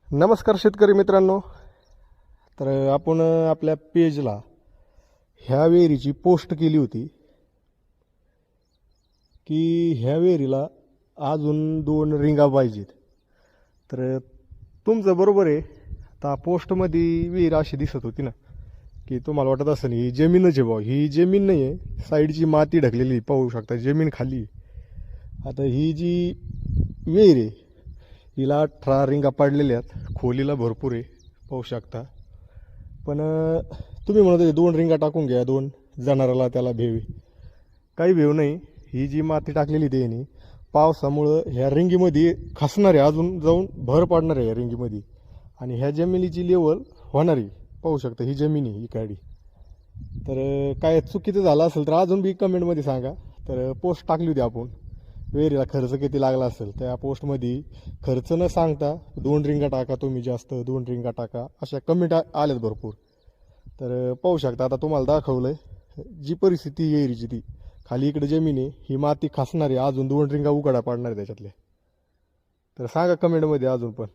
नमस्कार शेतकरी मित्रांनो. तर आपण आपल्या पेजला ह्या विहिरीची पोस्ट केली होती की ह्या विहिरीला अजून 2 रिंगा पाहिजेत. तर तुमचं बरोबर आहे. आता पोस्टमध्ये विहीर अशी दिसत होती ना की तुम्हाला वाटत असेल ही जमीनच आहे भाऊ. ही जमीन नाही आहे, साईडची माती ढकलेली पाहू शकता, जमीन खाली. आता ही जी विहीर आहे हिला 18 रिंगा पाडलेल्या आहेत, खोलीला भरपूर आहे पाहू शकता. पण तुम्ही म्हणत होते 2 रिंगा टाकून घ्या, 2 जनावराला त्याला भेव. काही भेव नाही. ही जी माती टाकलेली त्याने पावसामुळं ह्या रिंगीमध्ये खसणार आहे, अजून जाऊन भर पाडणार आहे ह्या रिंगीमध्ये. आणि ह्या जमिनीची लेवल होणार आहे पाहू शकता. ही जमीन आहे ही काडी. तर काय चुकीचं झालं असेल तर अजून बी कमेंटमध्ये सांगा. तर पोस्ट टाकली होती आपण, विहिरीला खर्च किती लागला असेल त्या पोस्टमध्ये खर्च न सांगता 2 रिंगा टाका तुम्ही, जास्त 2 रिंगा टाका, अशा कमेंट आल्यात भरपूर. तर पाहू शकता आता तुम्हाला दाखवलंय जी परिस्थिती विहिरीची, ती खाली इकडे जमीन आहे, ही माती खासणार आहे, अजून 2 रिंगा उघडा पाडणार आहे त्याच्यातल्या. तर सांगा कमेंटमध्ये अजून पण.